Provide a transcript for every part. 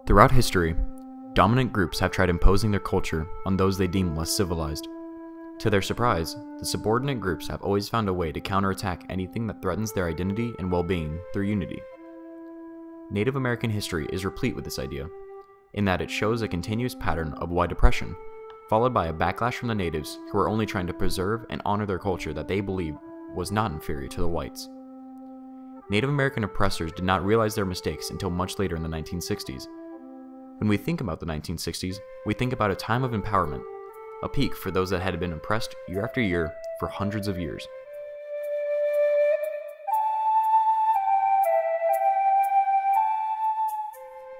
Throughout history, dominant groups have tried imposing their culture on those they deem less civilized. To their surprise, the subordinate groups have always found a way to counterattack anything that threatens their identity and well-being through unity. Native American history is replete with this idea, in that it shows a continuous pattern of white oppression, followed by a backlash from the natives who are only trying to preserve and honor their culture that they believe was not inferior to the whites. Native American oppressors did not realize their mistakes until much later in the 1960s. When we think about the 1960s, we think about a time of empowerment, a peak for those that had been oppressed year after year for hundreds of years.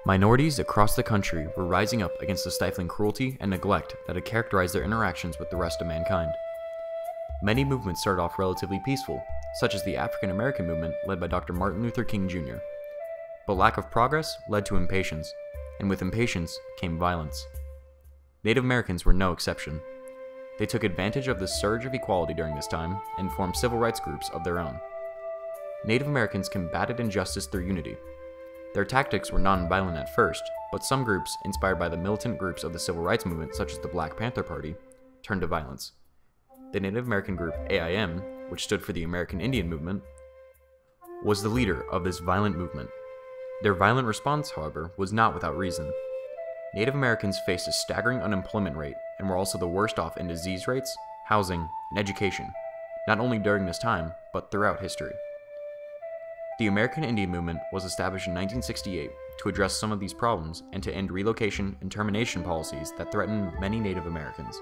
Minorities across the country were rising up against the stifling cruelty and neglect that had characterized their interactions with the rest of mankind. Many movements started off relatively peaceful, such as the African American movement led by Dr. Martin Luther King Jr. But lack of progress led to impatience, and with impatience came violence. Native Americans were no exception. They took advantage of the surge of equality during this time and formed civil rights groups of their own. Native Americans combated injustice through unity. Their tactics were non-violent at first, but some groups, inspired by the militant groups of the civil rights movement such as the Black Panther Party, turned to violence. The Native American group AIM, which stood for the American Indian Movement, was the leader of this violent movement. Their violent response, however, was not without reason. Native Americans faced a staggering unemployment rate and were also the worst off in disease rates, housing, and education, not only during this time, but throughout history. The American Indian Movement was established in 1968 to address some of these problems and to end relocation and termination policies that threatened many Native Americans.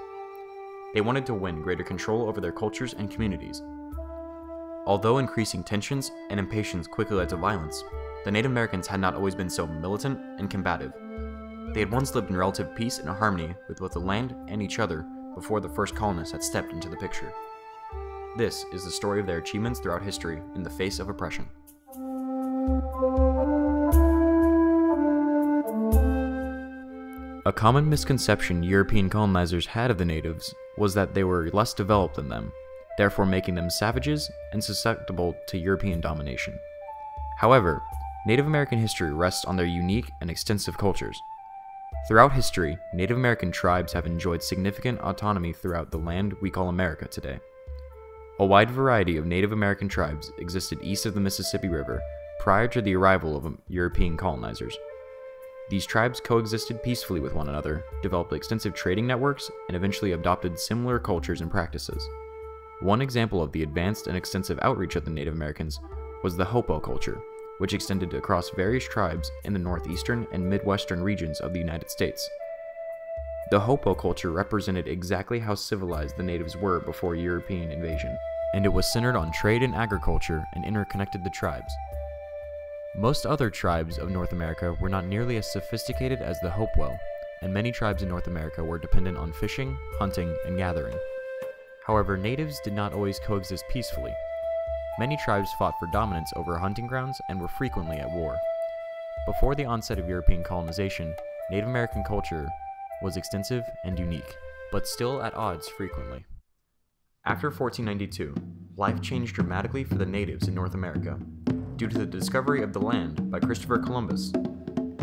They wanted to win greater control over their cultures and communities. Although increasing tensions and impatience quickly led to violence, the Native Americans had not always been so militant and combative. They had once lived in relative peace and harmony with both the land and each other before the first colonists had stepped into the picture. This is the story of their achievements throughout history in the face of oppression. A common misconception European colonizers had of the natives was that they were less developed than them, therefore making them savages and susceptible to European domination. However, Native American history rests on their unique and extensive cultures. Throughout history, Native American tribes have enjoyed significant autonomy throughout the land we call America today. A wide variety of Native American tribes existed east of the Mississippi River prior to the arrival of European colonizers. These tribes coexisted peacefully with one another, developed extensive trading networks, and eventually adopted similar cultures and practices. One example of the advanced and extensive outreach of the Native Americans was the Hopo culture, which extended across various tribes in the northeastern and midwestern regions of the United States. The Hopo culture represented exactly how civilized the natives were before European invasion, and it was centered on trade and agriculture and interconnected the tribes. Most other tribes of North America were not nearly as sophisticated as the Hopewell, and many tribes in North America were dependent on fishing, hunting, and gathering. However, natives did not always coexist peacefully. Many tribes fought for dominance over hunting grounds and were frequently at war. Before the onset of European colonization, Native American culture was extensive and unique, but still at odds frequently. After 1492, life changed dramatically for the natives in North America, due to the discovery of the land by Christopher Columbus.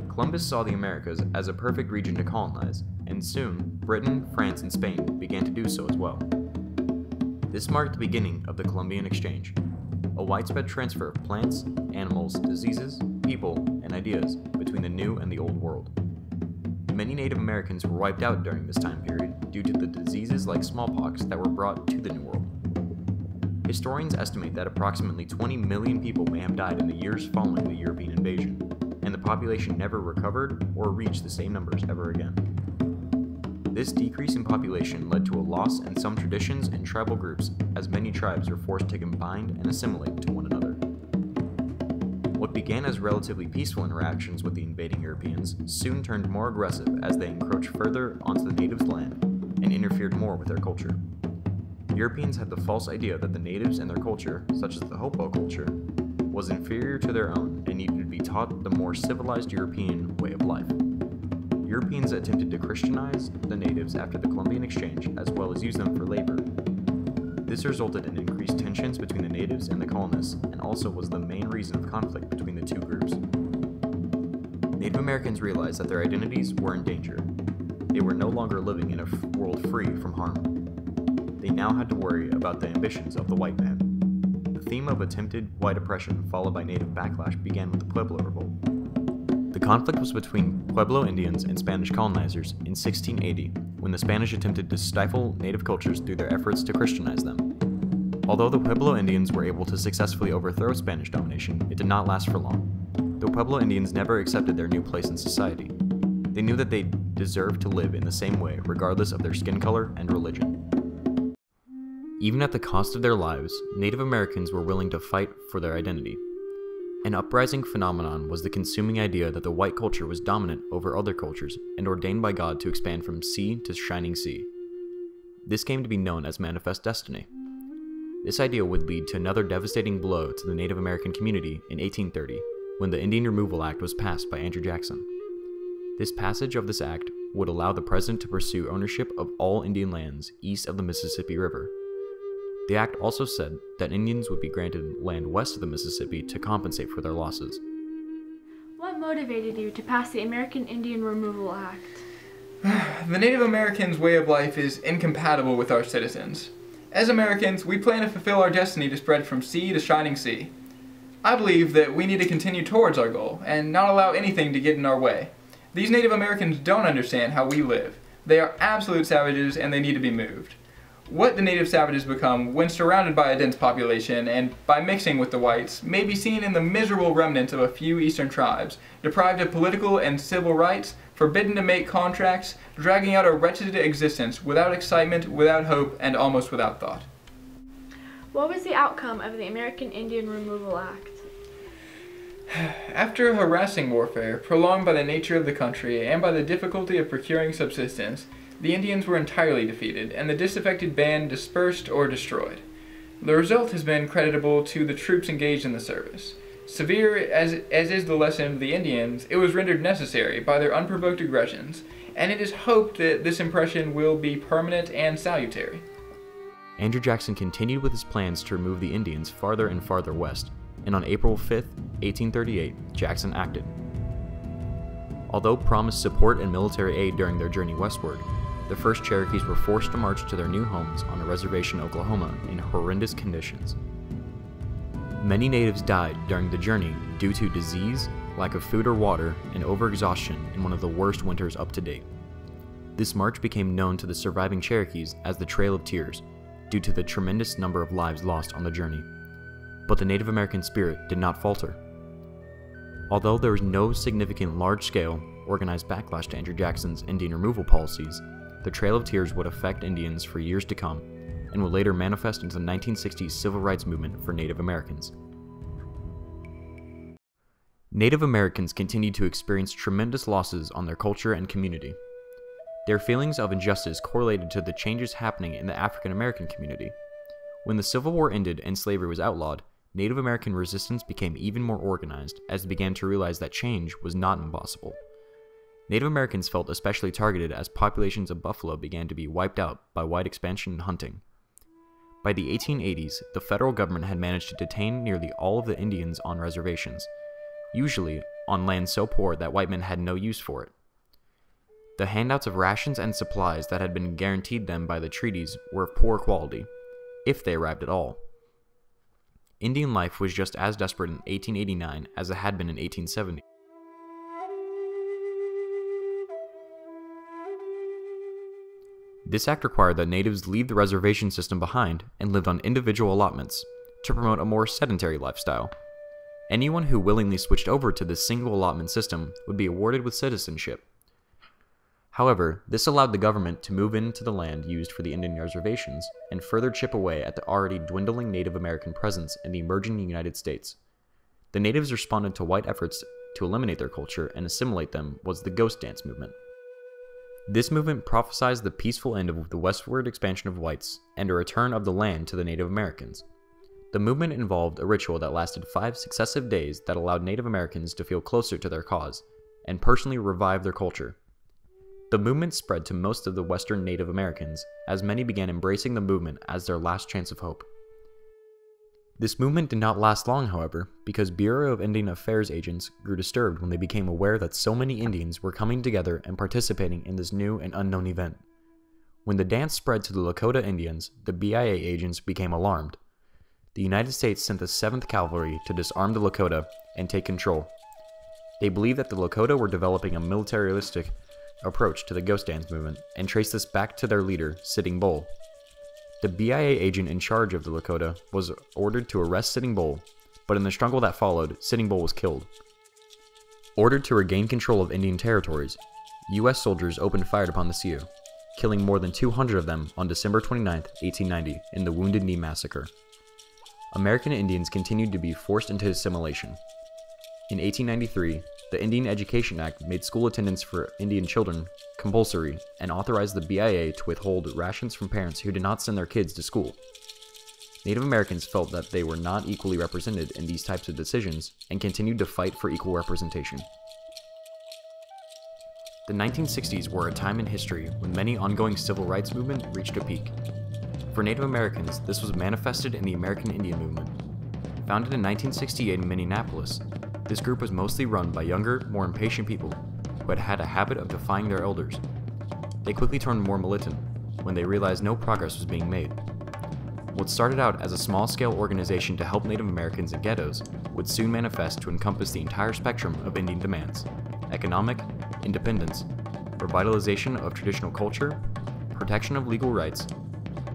Columbus saw the Americas as a perfect region to colonize, and soon Britain, France, and Spain began to do so as well. This marked the beginning of the Columbian Exchange, a widespread transfer of plants, animals, diseases, people, and ideas between the New and the Old World. Many Native Americans were wiped out during this time period due to the diseases like smallpox that were brought to the New World. Historians estimate that approximately 20 million people may have died in the years following the European invasion, and the population never recovered or reached the same numbers ever again. This decrease in population led to a loss in some traditions and tribal groups, as many tribes were forced to combine and assimilate to one another. What began as relatively peaceful interactions with the invading Europeans soon turned more aggressive as they encroached further onto the natives' land and interfered more with their culture. Europeans had the false idea that the natives and their culture, such as the Hopo culture, was inferior to their own and needed to be taught the more civilized European way of life. Europeans attempted to Christianize the natives after the Columbian Exchange, as well as use them for labor. This resulted in increased tensions between the natives and the colonists, and also was the main reason of conflict between the two groups. Native Americans realized that their identities were in danger. They were no longer living in a world free from harm. They now had to worry about the ambitions of the white man. The theme of attempted white oppression followed by Native backlash began with the Pueblo Revolt. The conflict was between Pueblo Indians and Spanish colonizers in 1680, when the Spanish attempted to stifle Native cultures through their efforts to Christianize them. Although the Pueblo Indians were able to successfully overthrow Spanish domination, it did not last for long. The Pueblo Indians never accepted their new place in society. They knew that they deserved to live in the same way, regardless of their skin color and religion. Even at the cost of their lives, Native Americans were willing to fight for their identity. An uprising phenomenon was the consuming idea that the white culture was dominant over other cultures and ordained by God to expand from sea to shining sea. This came to be known as manifest destiny. This idea would lead to another devastating blow to the Native American community in 1830, when the Indian Removal Act was passed by Andrew Jackson. This passage of this act would allow the president to pursue ownership of all Indian lands east of the Mississippi River. The act also said that Indians would be granted land west of the Mississippi to compensate for their losses. What motivated you to pass the American Indian Removal Act? The Native Americans' way of life is incompatible with our citizens. As Americans, we plan to fulfill our destiny to spread from sea to shining sea. I believe that we need to continue towards our goal and not allow anything to get in our way. These Native Americans don't understand how we live. They are absolute savages and they need to be moved. What the native savages become when surrounded by a dense population and by mixing with the whites may be seen in the miserable remnants of a few eastern tribes, deprived of political and civil rights, forbidden to make contracts, dragging out a wretched existence without excitement, without hope, and almost without thought. What was the outcome of the American Indian Removal Act? After a harassing warfare, prolonged by the nature of the country and by the difficulty of procuring subsistence, the Indians were entirely defeated, and the disaffected band dispersed or destroyed. The result has been creditable to the troops engaged in the service. Severe as is the lesson of the Indians, it was rendered necessary by their unprovoked aggressions, and it is hoped that this impression will be permanent and salutary. Andrew Jackson continued with his plans to remove the Indians farther and farther west, and on April 5, 1838, Jackson acted. Although promised support and military aid during their journey westward, the first Cherokees were forced to march to their new homes on a reservation in Oklahoma in horrendous conditions. Many natives died during the journey due to disease, lack of food or water, and overexhaustion in one of the worst winters up to date. This march became known to the surviving Cherokees as the Trail of Tears, due to the tremendous number of lives lost on the journey. But the Native American spirit did not falter. Although there was no significant large-scale, organized backlash to Andrew Jackson's Indian removal policies, the Trail of Tears would affect Indians for years to come, and would later manifest into the 1960s civil rights movement for Native Americans. Native Americans continued to experience tremendous losses on their culture and community. Their feelings of injustice correlated to the changes happening in the African American community. When the Civil War ended and slavery was outlawed, Native American resistance became even more organized as they began to realize that change was not impossible. Native Americans felt especially targeted as populations of buffalo began to be wiped out by white expansion and hunting. By the 1880s, the federal government had managed to detain nearly all of the Indians on reservations, usually on land so poor that white men had no use for it. The handouts of rations and supplies that had been guaranteed them by the treaties were of poor quality, if they arrived at all. Indian life was just as desperate in 1889 as it had been in 1870. This act required that natives leave the reservation system behind and lived on individual allotments to promote a more sedentary lifestyle. Anyone who willingly switched over to this single allotment system would be awarded with citizenship. However, this allowed the government to move into the land used for the Indian reservations and further chip away at the already dwindling Native American presence in the emerging United States. The natives responded to white efforts to eliminate their culture and assimilate them was the Ghost Dance movement. This movement prophesied the peaceful end of the westward expansion of whites and a return of the land to the Native Americans. The movement involved a ritual that lasted 5 successive days that allowed Native Americans to feel closer to their cause and personally revive their culture. The movement spread to most of the Western Native Americans, as many began embracing the movement as their last chance of hope. This movement did not last long, however, because Bureau of Indian Affairs agents grew disturbed when they became aware that so many Indians were coming together and participating in this new and unknown event. When the dance spread to the Lakota Indians, the BIA agents became alarmed. The United States sent the 7th Cavalry to disarm the Lakota and take control. They believed that the Lakota were developing a militaristic approach to the ghost dance movement and traced this back to their leader, Sitting Bull. The BIA agent in charge of the Lakota was ordered to arrest Sitting Bull, but in the struggle that followed, Sitting Bull was killed. Ordered to regain control of Indian territories, U.S. soldiers opened fire upon the Sioux, killing more than 200 of them on December 29, 1890, in the Wounded Knee Massacre. American Indians continued to be forced into assimilation. In 1893, the Indian Education Act made school attendance for Indian children compulsory and authorized the BIA to withhold rations from parents who did not send their kids to school. Native Americans felt that they were not equally represented in these types of decisions and continued to fight for equal representation. The 1960s were a time in history when many ongoing civil rights movement reached a peak. For Native Americans, this was manifested in the American Indian movement. Founded in 1968 in Minneapolis, this group was mostly run by younger, more impatient people who had had a habit of defying their elders. They quickly turned more militant when they realized no progress was being made. What started out as a small-scale organization to help Native Americans in ghettos would soon manifest to encompass the entire spectrum of Indian demands: economic, independence, revitalization of traditional culture, protection of legal rights,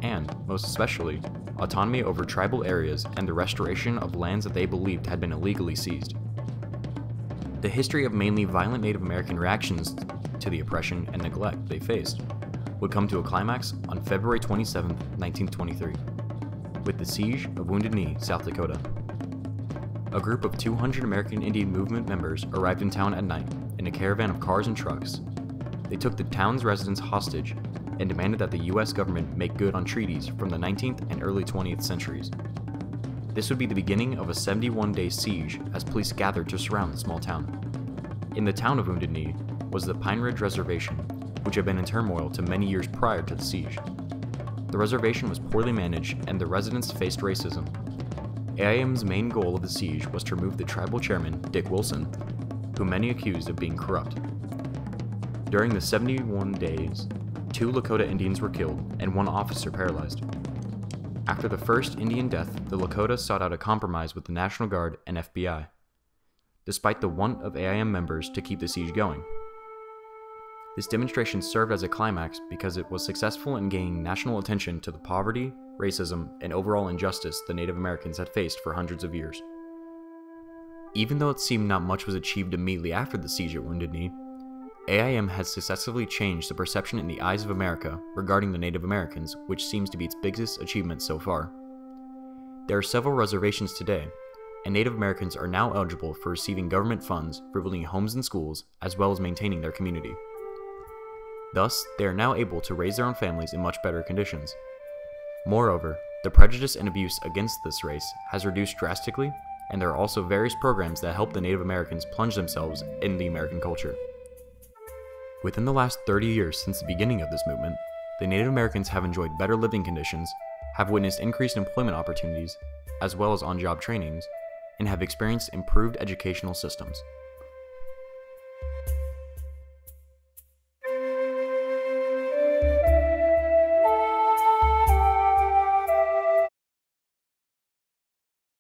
and, most especially, autonomy over tribal areas and the restoration of lands that they believed had been illegally seized. The history of mainly violent Native American reactions to the oppression and neglect they faced would come to a climax on February 27, 1923, with the siege of Wounded Knee, South Dakota. A group of 200 American Indian Movement members arrived in town at night in a caravan of cars and trucks. They took the town's residents hostage and demanded that the U.S. government make good on treaties from the 19th and early 20th centuries. This would be the beginning of a 71-day siege as police gathered to surround the small town. In the town of Wounded Knee was the Pine Ridge Reservation, which had been in turmoil to many years prior to the siege. The reservation was poorly managed and the residents faced racism. AIM's main goal of the siege was to remove the tribal chairman, Dick Wilson, who many accused of being corrupt. During the 71 days, 2 Lakota Indians were killed and 1 officer paralyzed. After the first Indian death, the Lakota sought out a compromise with the National Guard and FBI, despite the want of AIM members to keep the siege going. This demonstration served as a climax because it was successful in gaining national attention to the poverty, racism, and overall injustice the Native Americans had faced for hundreds of years. Even though it seemed not much was achieved immediately after the siege at Wounded Knee, AIM has successfully changed the perception in the eyes of America regarding the Native Americans, which seems to be its biggest achievement so far. There are several reservations today, and Native Americans are now eligible for receiving government funds for building homes and schools, as well as maintaining their community. Thus, they are now able to raise their own families in much better conditions. Moreover, the prejudice and abuse against this race has reduced drastically, and there are also various programs that help the Native Americans plunge themselves in the American culture. Within the last 30 years since the beginning of this movement, the Native Americans have enjoyed better living conditions, have witnessed increased employment opportunities, as well as on-job trainings, and have experienced improved educational systems.